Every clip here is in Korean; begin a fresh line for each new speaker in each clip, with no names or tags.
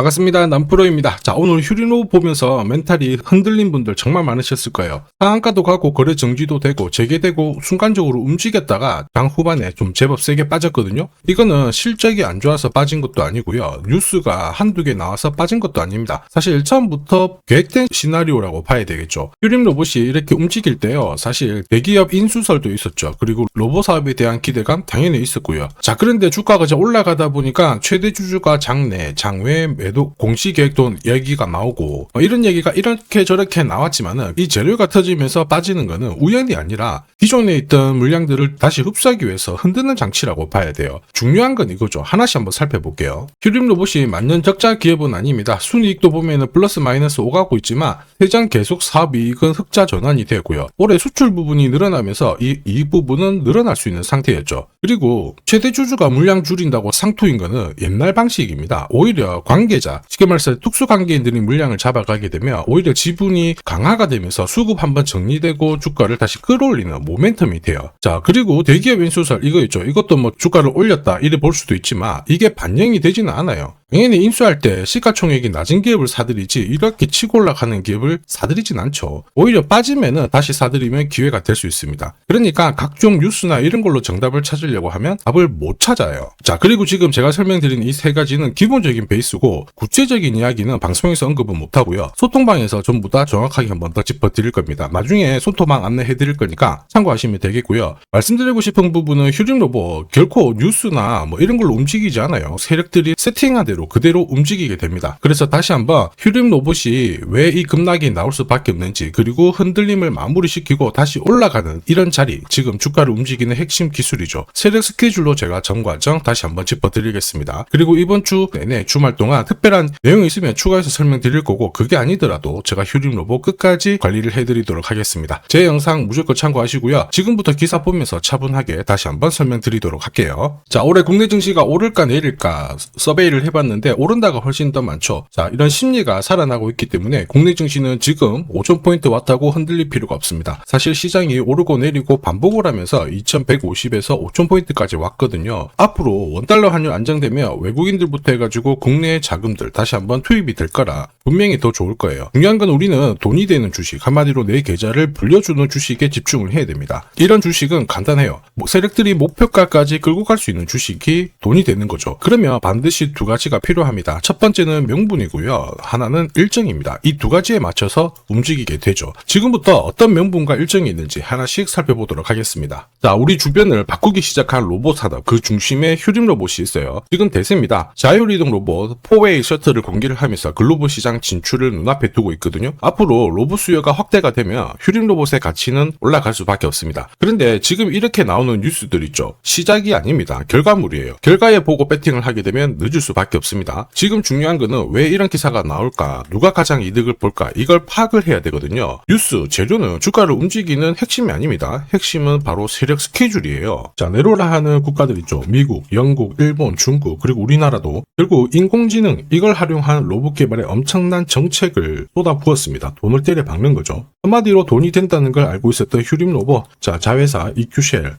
반갑습니다. 남프로입니다. 자, 오늘 휴리노 보면서 멘탈이 흔들린 분들 정말 많으셨을 거예요. 상한가도 가고 거래 정지도 되고 재개되고 순간적으로 움직였다가 장 후반에 좀 제법 세게 빠졌거든요. 이거는 실적이 안 좋아서 빠진 것도 아니고요. 뉴스가 한두 개 나와서 빠진 것도 아닙니다. 사실 처음부터 계획된 시나리오라고 봐야 되겠죠. 휴림 로봇이 이렇게 움직일 때요. 사실 대기업 인수설도 있었죠. 그리고 로봇 사업에 대한 기대감 당연히 있었고요. 자, 그런데 주가가 이제 올라가다 보니까 최대 주주가 장내, 장외 매도 공시 계획도 얘기가 나오고 이런 얘기가 이렇게 저렇게 나왔지만은 이 재료가 터지면서 빠지는 거는 우연이 아니라 기존에 있던 물량들을 다시 흡수하기 위해서 흔드는 장치라고 봐야 돼요. 중요한 건 이거죠. 하나씩 한번 살펴볼게요. 휴림 로봇이 만년 적자 기업은 아닙니다. 순이익도 보면은 플러스 마이너스 오가고 있지만 세장 계속 사업이익은 흑자 전환이 되고요. 올해 수출 부분이 늘어나면서 이 부분은 늘어날 수 있는 상태였죠. 그리고 최대 주주가 물량 줄인다고 상투인 거는 옛날 방식입니다. 오히려 관계자, 쉽게 말해서 특수관계인들이 물량을 잡아가게 되면 오히려 지분이 강화가 되면서 수급 한번 정리되고 주가를 다시 끌어올리는 모멘텀이 돼요. 자, 그리고 대기업 인수설 이거 있죠. 이것도 뭐 주가를 올렸다 이래 볼 수도 있지만 이게 반영이 되지는 않아요. 당연히 인수할 때 시가총액이 낮은 기업을 사들이지 이렇게 치고 올라가는 기업을 사들이진 않죠. 오히려 빠지면은 다시 사들이면 기회가 될 수 있습니다. 그러니까 각종 뉴스나 이런 걸로 정답을 찾으려고 하면 답을 못 찾아요. 자, 그리고 지금 제가 설명드린 이 세 가지는 기본적인 베이스고 구체적인 이야기는 방송에서 언급은 못하고요. 소통방에서 전부 다 정확하게 한번 더 짚어드릴 겁니다. 나중에 소통방 안내해드릴 거니까 참고하시면 되겠고요. 말씀드리고 싶은 부분은 휴림 로봇 결코 뉴스나 뭐 이런 걸로 움직이지 않아요. 세력들이 세팅한 대로 그대로 움직이게 됩니다. 그래서 다시 한번 휴림 로봇이 왜 이 급락이 나올 수밖에 없는지 그리고 흔들림을 마무리시키고 다시 올라가는 이런 자리 지금 주가를 움직이는 핵심 기술이죠. 세력 스케줄로 제가 전 과정 다시 한번 짚어드리겠습니다. 그리고 이번 주 내내 주말 동안 특별한 내용이 있으면 추가해서 설명드릴 거고 그게 아니더라도 제가 휴림 로봇 끝까지 관리를 해드리도록 하겠습니다. 제 영상 무조건 참고하시고요. 지금부터 기사 보면서 차분하게 다시 한번 설명드리도록 할게요. 자, 올해 국내 증시가 오를까 내릴까 서베이를 해봤는데 오른다가 훨씬 더 많죠. 자, 이런 심리가 살아나고 있기 때문에 국내 증시는 지금 5,000포인트 왔다고 흔들릴 필요가 없습니다. 사실 시장이 오르고 내리고 반복을 하면서 2,150에서 5,000포인트까지 왔거든요. 앞으로 원달러 환율 안정되면 외국인들부터 해가지고 국내의 자금들 다시 한번 투입이 될 거라 분명히 더 좋을 거예요. 중요한 건 우리는 돈이 되는 주식, 한마디로 내 계좌를 불려주는 주식에 집중을 해야 됩니다. 이런 주식은 간단해요. 세력들이 목표가까지 끌고 갈 수 있는 주식이 돈이 되는 거죠. 그러면 반드시 두 가지가 필요합니다. 첫 번째는 명분이고요. 하나는 일정입니다. 이 두 가지에 맞춰서 움직이게 되죠. 지금부터 어떤 명분과 일정이 있는지 하나씩 살펴보도록 하겠습니다. 자, 우리 주변을 바꾸기 시작한 로봇 산업 그 중심에 휴림 로봇이 있어요. 지금 대세입니다. 자율이동 로봇 4웨이 셔틀을 공개를 하면서 글로벌 시장 진출을 눈앞에 두고 있거든요. 앞으로 로봇 수요가 확대가 되면 휴림 로봇의 가치는 올라갈 수밖에 없습니다. 그런데 지금 이렇게 나오는 뉴스들 있죠. 시작이 아닙니다. 결과물이에요. 결과에 보고 배팅을 하게 되면 늦을 수밖에 없습니다. 지금 중요한 거는 왜 이런 기사가 나올까? 누가 가장 이득을 볼까? 이걸 파악을 해야 되거든요. 뉴스, 재료는 주가를 움직이는 핵심이 아닙니다. 핵심은 바로 세력 스케줄이에요. 자, 내로라 하는 국가들 있죠. 미국, 영국, 일본, 중국, 그리고 우리나라도 결국 인공지능 이걸 활용한 로봇 개발에 엄청난 정책을 쏟아부었습니다. 돈을 때려 박는 거죠. 한마디로 돈이 된다는 걸 알고 있었던 휴림 로봇, 자, 자회사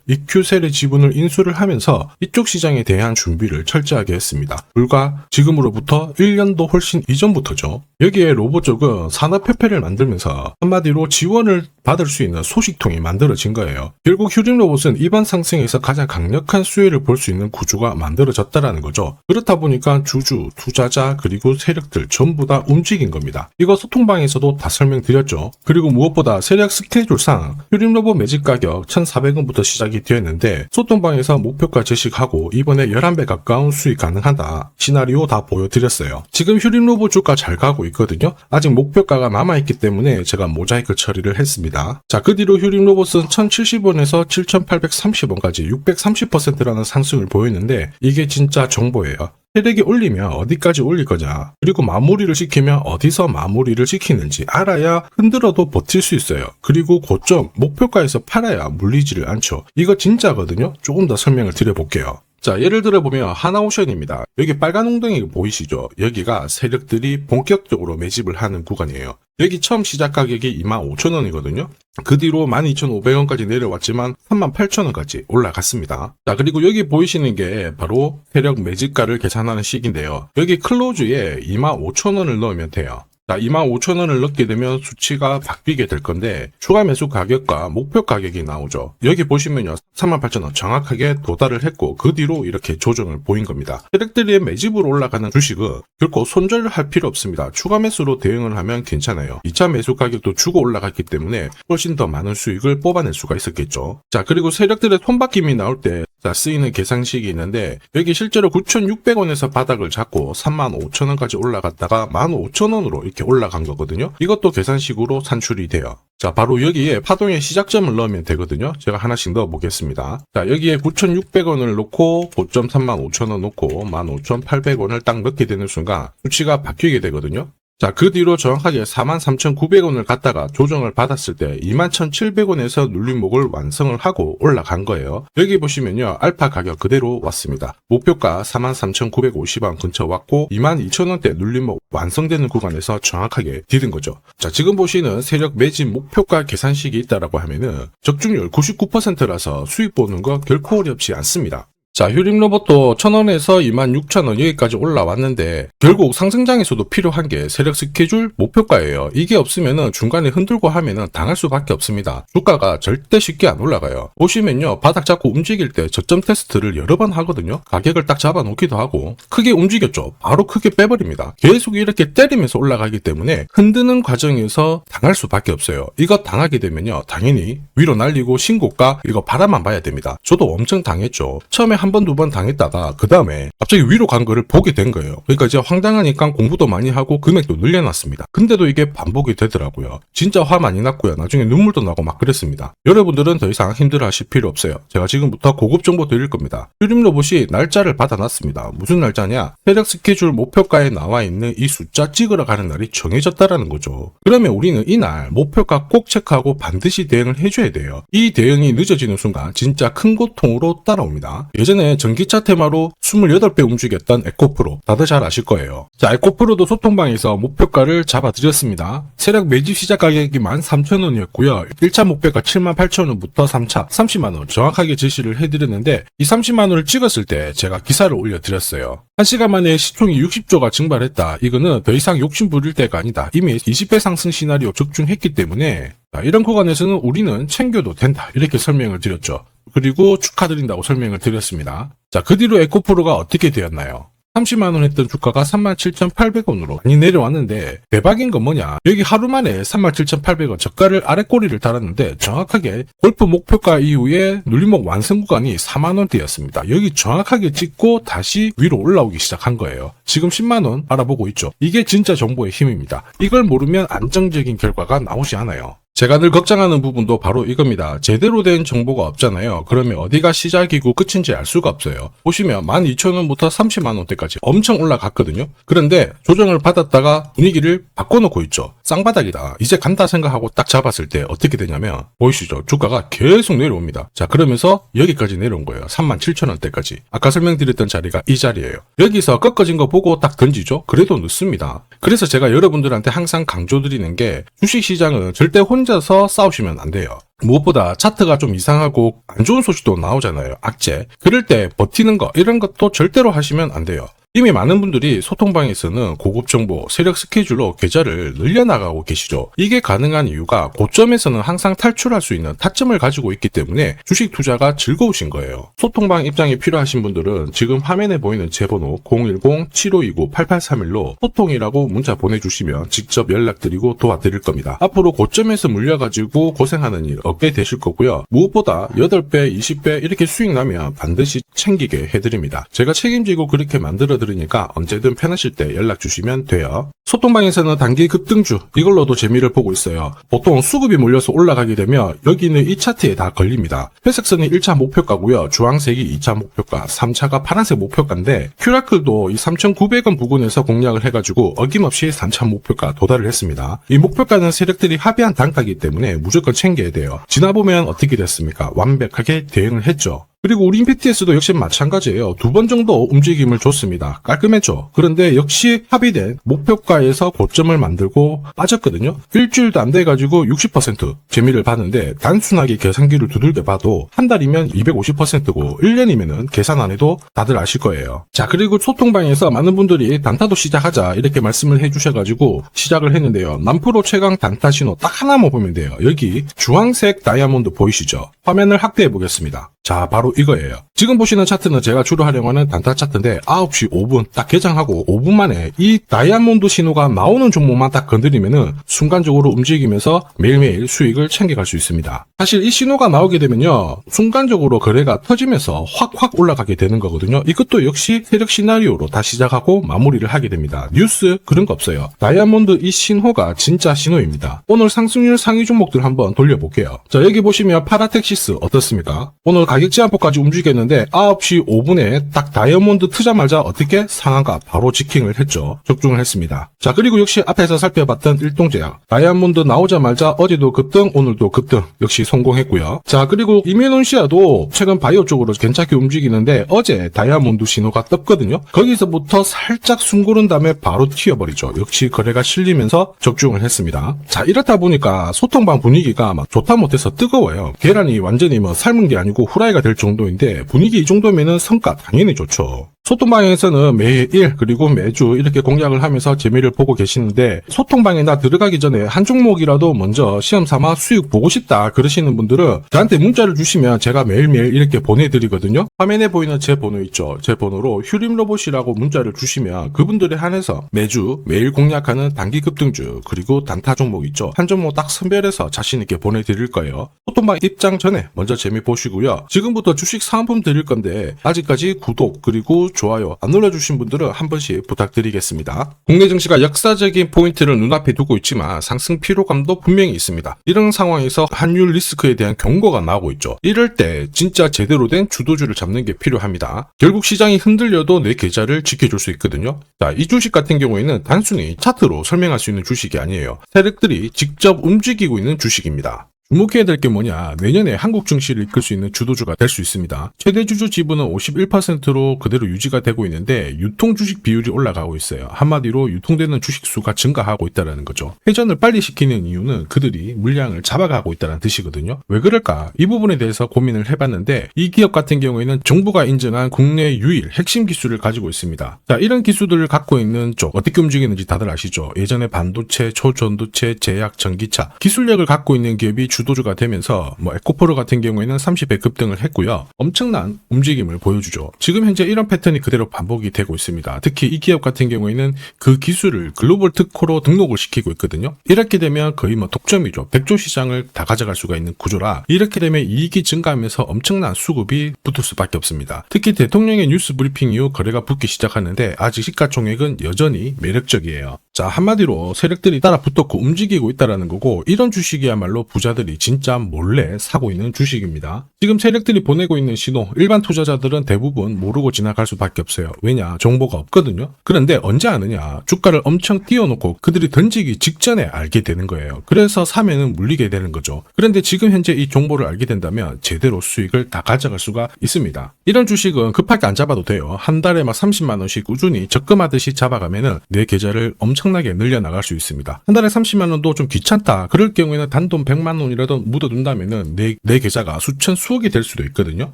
이큐셀의 지분을 인수를 하면서 이쪽 시장에 대한 준비를 철저하게 했습니다. 불과 지금으로부터 1년도 훨씬 이전부터죠. 여기에 로봇 쪽은 산업협회를 만들면서 한마디로 지원을 받을 수 있는 소식통이 만들어진 거예요. 결국 휴림 로봇은 이번 상승에서 가장 강력한 수혜를 볼 수 있는 구조가 만들어졌다라는 거죠. 그렇다 보니까 주주, 투자자, 그리고 세력들 전부 다 움직인 겁니다. 이거 소통방에서도 다 설명드렸죠. 그리고 무엇보다 세력 스케줄상 휴림 로봇 매집 가격 1,400원부터 시작이 되었는데 소통방에서 목표가 제시하고 이번에 11배 가까운 수익 가능하다. 시나리오 다 보여드렸어요. 지금 휴림 로봇 주가 잘 가고 있거든요. 아직 목표가가 남아있기 때문에 제가 모자이크 처리를 했습니다. 자, 그 뒤로 휴림 로봇은 1,070원에서 7,830원까지 630%라는 상승을 보였는데 이게 진짜 정보예요. 세력이 올리면 어디까지 올릴 거냐, 그리고 마무리를 시키면 어디서 마무리를 시키는지 알아야 흔들어도 버틸 수 있어요. 그리고 고점 목표가에서 팔아야 물리지를 않죠. 이거 진짜거든요. 조금 더 설명을 드려볼게요. 자, 예를 들어 보면 하나오션입니다. 여기 빨간 웅덩이 보이시죠? 여기가 세력들이 본격적으로 매집을 하는 구간이에요. 여기 처음 시작 가격이 25,000원이거든요. 그 뒤로 12,500원까지 내려왔지만 38,000원까지 올라갔습니다. 자, 그리고 여기 보이시는 게 바로 세력 매집가를 계산하는 식인데요. 여기 클로즈에 25,000원을 넣으면 돼요. 자, 25,000원을 넣게 되면 수치가 바뀌게 될 건데 추가 매수 가격과 목표 가격이 나오죠. 여기 보시면요. 38,000원 정확하게 도달을 했고 그 뒤로 이렇게 조정을 보인 겁니다. 세력들이 매집으로 올라가는 주식은 결코 손절할 필요 없습니다. 추가 매수로 대응을 하면 괜찮아요. 2차 매수 가격도 주고 올라갔기 때문에 훨씬 더 많은 수익을 뽑아낼 수가 있었겠죠. 자, 그리고 세력들의 손바뀜이 나올 때 쓰이는 계산식이 있는데 여기 실제로 9,600원에서 바닥을 잡고 35,000원까지 올라갔다가 15,000원으로 이렇게 올라간 거거든요. 이것도 계산식으로 산출이 돼요. 자, 바로 여기에 파동의 시작점을 넣으면 되거든요. 제가 하나씩 넣어 보겠습니다. 자, 여기에 9,600원을 놓고 고점 35,000원 놓고 15,800원을 딱 넣게 되는 순간 수치가 바뀌게 되거든요. 자, 그 뒤로 정확하게 43,900원을 갖다가 조정을 받았을 때 21,700원에서 눌림목을 완성을 하고 올라간 거예요. 여기 보시면요. 알파 가격 그대로 왔습니다. 목표가 43,950원 근처 왔고 22,000원대 눌림목 완성되는 구간에서 정확하게 디딘 거죠. 자, 지금 보시는 세력 매집 목표가 계산식이 있다라고 하면은 적중률 99%라서 수익 보는 거 결코 어렵지 않습니다. 자, 휴림로봇도 1,000원에서 26,000원 여기까지 올라왔는데 결국 상승장에서도 필요한 게 세력 스케줄 목표가예요. 이게 없으면은 중간에 흔들고 하면은 당할 수밖에 없습니다. 주가가 절대 쉽게 안 올라가요. 보시면요. 바닥 잡고 움직일 때 저점 테스트를 여러 번 하거든요. 가격을 딱 잡아 놓기도 하고 크게 움직였죠. 바로 크게 빼버립니다. 계속 이렇게 때리면서 올라가기 때문에 흔드는 과정에서 당할 수밖에 없어요. 이거 당하게 되면요. 당연히 위로 날리고 신고가 이거 바라만 봐야 됩니다. 저도 엄청 당했죠. 처음에 한 번, 두 번 당했다가 그 다음에 갑자기 위로 간 거를 보게 된 거예요. 그러니까 이제 황당하니까 공부도 많이 하고 금액도 늘려놨습니다. 근데도 이게 반복이 되더라고요. 진짜 화 많이 났고요. 나중에 눈물도 나고 막 그랬습니다. 여러분들은 더 이상 힘들어하실 필요 없어요. 제가 지금부터 고급 정보 드릴 겁니다. 휴림로봇이 날짜를 받아놨습니다. 무슨 날짜냐? 세력 스케줄 목표가에 나와 있는 이 숫자 찍으러 가는 날이 정해졌다라는 거죠. 그러면 우리는 이날 목표가 꼭 체크하고 반드시 대응을 해줘야 돼요. 이 대응이 늦어지는 순간 진짜 큰 고통으로 따라옵니다. 예전에 전기차 테마로 28배 움직였던 에코프로 다들 잘 아실 거예요. 자, 에코프로도 소통방에서 목표가를 잡아드렸습니다. 세력 매집 시작 가격이 13,000원이었고요. 1차 목표가 78,000원부터 3차 30만원 정확하게 제시를 해드렸는데 이 30만원을 찍었을 때 제가 기사를 올려드렸어요. 1시간 만에 시총이 60조가 증발했다. 이거는 더 이상 욕심 부릴 때가 아니다. 이미 20배 상승 시나리오 적중했기 때문에 이런 구간에서는 우리는 챙겨도 된다. 이렇게 설명을 드렸죠. 그리고 축하드린다고 설명을 드렸습니다. 자, 그 뒤로 에코프로가 어떻게 되었나요? 30만원 했던 주가가 37,800원으로 많이 내려왔는데 대박인 건 뭐냐? 여기 하루 만에 37,800원 저가를 아래 꼬리를 달았는데 정확하게 골프 목표가 이후에 눌림목 완성 구간이 4만원대였습니다. 여기 정확하게 찍고 다시 위로 올라오기 시작한 거예요. 지금 10만원 알아보고 있죠. 이게 진짜 정보의 힘입니다. 이걸 모르면 안정적인 결과가 나오지 않아요. 제가 늘 걱정하는 부분도 바로 이겁니다. 제대로 된 정보가 없잖아요. 그러면 어디가 시작이고 끝인지 알 수가 없어요. 보시면 12,000원부터 30만원대까지 엄청 올라갔거든요. 그런데 조정을 받았다가 분위기를 바꿔놓고 있죠. 쌍바닥이다. 이제 간다 생각하고 딱 잡았을 때 어떻게 되냐면 보이시죠? 주가가 계속 내려옵니다. 자, 그러면서 여기까지 내려온 거예요. 37,000원대까지. 아까 설명드렸던 자리가 이 자리예요. 여기서 꺾어진 거 보고 딱 던지죠? 그래도 늦습니다. 그래서 제가 여러분들한테 항상 강조드리는 게 주식시장은 절대 혼자서 싸우시면 안 돼요. 무엇보다 차트가 좀 이상하고 안 좋은 소식도 나오잖아요. 악재. 그럴 때 버티는 거 이런 것도 절대로 하시면 안 돼요. 이미 많은 분들이 소통방에서는 고급 정보, 세력 스케줄로 계좌를 늘려나가고 계시죠. 이게 가능한 이유가 고점에서는 항상 탈출할 수 있는 타점을 가지고 있기 때문에 주식 투자가 즐거우신 거예요. 소통방 입장이 필요하신 분들은 지금 화면에 보이는 제 번호 010-7529-8831로 소통이라고 문자 보내주시면 직접 연락드리고 도와드릴 겁니다. 앞으로 고점에서 물려가지고 고생하는 일 없게 되실 거고요. 무엇보다 8배, 20배 이렇게 수익 나면 반드시 챙기게 해드립니다. 제가 책임지고 그렇게 만들어드리니까 언제든 편하실 때 연락 주시면 돼요. 소통방에서는 단기 급등주 이걸로도 재미를 보고 있어요. 보통 수급이 몰려서 올라가게 되면 여기는 이 차트에 다 걸립니다. 회색선이 1차 목표가고요. 주황색이 2차 목표가, 3차가 파란색 목표가인데 큐라클도 이 3,900원 부근에서 공략을 해가지고 어김없이 3차 목표가 도달을 했습니다. 이 목표가는 세력들이 합의한 단가이기 때문에 무조건 챙겨야 돼요. 지나보면 어떻게 됐습니까? 완벽하게 대응을 했죠. 그리고 우리 임팩트에서도 역시 마찬가지예요. 2번 정도 움직임을 줬습니다. 깔끔했죠. 그런데 역시 합의된 목표가에서 고점을 만들고 빠졌거든요. 일주일도 안 돼가지고 60% 재미를 봤는데 단순하게 계산기를 두들겨 봐도 한 달이면 250%고 1년이면은 계산 안 해도 다들 아실 거예요. 자, 그리고 소통방에서 많은 분들이 단타도 시작하자 이렇게 말씀을 해주셔가지고 시작을 했는데요. 남프로 최강 단타 신호 딱 하나만 보면 돼요. 여기 주황색 다이아몬드 보이시죠? 화면을 확대해 보겠습니다. 자, 바로 이거예요. 지금 보시는 차트는 제가 주로 활용하는 단타 차트인데 9시 5분 딱 개장하고 5분 만에 이 다이아몬드 신호가 나오는 종목만 딱 건드리면은 순간적으로 움직이면서 매일매일 수익을 챙겨갈 수 있습니다. 사실 이 신호가 나오게 되면요, 순간적으로 거래가 터지면서 확 올라가게 되는 거거든요. 이것도 역시 세력 시나리오로 다 시작하고 마무리를 하게 됩니다. 뉴스 그런 거 없어요. 다이아몬드 이 신호가 진짜 신호입니다. 오늘 상승률 상위 종목들 한번 돌려볼게요. 자, 여기 보시면 파라텍시스 어떻습니까? 오늘 가격 제한폭까지 움직였는데 9시 5분에 딱 다이아몬드 트자마자 어떻게 상한가 바로 지킹을 했죠. 적중을 했습니다. 자, 그리고 역시 앞에서 살펴봤던 일동제약 다이아몬드 나오자마자 어제도 급등 오늘도 급등 역시 성공했고요. 자, 그리고 이뮤논시아도 최근 바이오 쪽으로 괜찮게 움직이는데 어제 다이아몬드 신호가 떴거든요. 거기서부터 살짝 숨고른 다음에 바로 튀어버리죠. 역시 거래가 실리면서 적중을 했습니다. 자, 이렇다 보니까 소통방 분위기가 막 좋다 못해서 뜨거워요. 계란이 완전히 뭐 삶은 게 아니고 후라이가 될 정도인데 분위기 이 정도면은 성과 당연히 좋죠. 소통방에서는 매일 그리고 매주 이렇게 공략을 하면서 재미를 보고 계시는데 소통방에 나 들어가기 전에 한 종목이라도 먼저 시험삼아 수익 보고 싶다 그러시는 분들은 저한테 문자를 주시면 제가 매일매일 이렇게 보내드리거든요. 화면에 보이는 제 번호 있죠. 제 번호로 휴림로봇이라고 문자를 주시면 그분들에 한해서 매일 공략하는 단기 급등주 그리고 단타 종목 있죠. 한 종목 딱 선별해서 자신있게 보내드릴 거예요. 소통방 입장 전에 먼저 재미 보시고요. 지금부터 주식 사은품 드릴 건데 아직까지 구독 그리고 좋아요 안 눌러주신 분들은 한 번씩 부탁드리겠습니다. 국내 증시가 역사적인 포인트를 눈앞에 두고 있지만 상승 피로감도 분명히 있습니다. 이런 상황에서 환율 리스크에 대한 경고가 나오고 있죠. 이럴 때 진짜 제대로 된 주도주를 잡는 게 필요합니다. 결국 시장이 흔들려도 내 계좌를 지켜줄 수 있거든요. 자, 이 주식 같은 경우에는 단순히 차트로 설명할 수 있는 주식이 아니에요. 세력들이 직접 움직이고 있는 주식입니다. 주목해야 될 게 뭐냐, 내년에 한국 증시를 이끌 수 있는 주도주가 될 수 있습니다. 최대 주주 지분은 51%로 그대로 유지가 되고 있는데 유통 주식 비율이 올라가고 있어요. 한마디로 유통되는 주식 수가 증가하고 있다는 거죠. 회전을 빨리 시키는 이유는 그들이 물량을 잡아가고 있다는 뜻이거든요. 왜 그럴까? 이 부분에 대해서 고민을 해봤는데 이 기업 같은 경우에는 정부가 인정한 국내 유일 핵심 기술을 가지고 있습니다. 자, 이런 기술들을 갖고 있는 쪽 어떻게 움직이는지 다들 아시죠? 예전에 반도체, 초전도체, 제약, 전기차 기술력을 갖고 있는 기업이 주도주가 되면서 에코프로 같은 경우에는 30배 급등을 했고요. 엄청난 움직임을 보여주죠. 지금 현재 이런 패턴이 그대로 반복이 되고 있습니다. 특히 이 기업 같은 경우에는 그 기술을 글로벌 특허로 등록을 시키고 있거든요. 이렇게 되면 거의 독점이죠. 100조 시장을 다 가져갈 수가 있는 구조라 이렇게 되면 이익이 증가하면서 엄청난 수급이 붙을 수밖에 없습니다. 특히 대통령의 뉴스 브리핑 이후 거래가 붙기 시작하는데 아직 시가총액은 여전히 매력적이에요. 자, 한마디로 세력들이 따라 붙었고 움직이고 있다는 거고 이런 주식이야말로 부자들이 진짜 몰래 사고 있는 주식입니다. 지금 세력들이 보내고 있는 신호 일반 투자자들은 대부분 모르고 지나갈 수밖에 없어요. 왜냐? 정보가 없거든요. 그런데 언제 아느냐? 주가를 엄청 띄워놓고 그들이 던지기 직전에 알게 되는 거예요. 그래서 사면은 물리게 되는 거죠. 그런데 지금 현재 이 정보를 알게 된다면 제대로 수익을 다 가져갈 수가 있습니다. 이런 주식은 급하게 안 잡아도 돼요. 한 달에 30만 원씩 꾸준히 적금하듯이 잡아가면은 내 계좌를 엄청나게 늘려나갈 수 있습니다. 한 달에 30만 원도 좀 귀찮다. 그럴 경우에는 단돈 100만 원이라도 묻어둔다면은 내 계좌가 수천 수억이 될 수도 있거든요.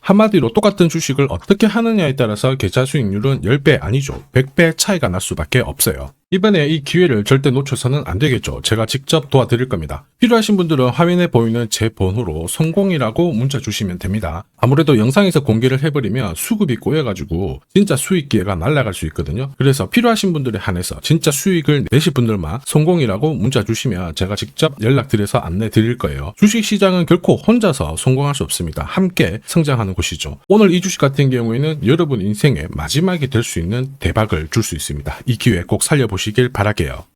한마디로 똑같은 주식을 어떻게 하느냐에 따라서 계좌 수익률은 10배 아니죠. 100배 차이가 날 수밖에 없어요. 이번에 이 기회를 절대 놓쳐서는 안 되겠죠. 제가 직접 도와드릴 겁니다. 필요하신 분들은 화면에 보이는 제 번호로 성공이라고 문자 주시면 됩니다. 아무래도 영상에서 공개를 해버리면 수급이 꼬여가지고 진짜 수익 기회가 날아갈 수 있거든요. 그래서 필요하신 분들에 한해서 진짜 수익을 내실 분들만 성공이라고 문자 주시면 제가 직접 연락드려서 안내 드릴 거예요. 주식시장은 결코 혼자서 성공할 수 없습니다. 함께 성장하는 곳이죠. 오늘 이 주식 같은 경우에는 여러분 인생의 마지막이 될 수 있는 대박을 줄 수 있습니다. 이 기회 꼭 살려보시길 바랄게요.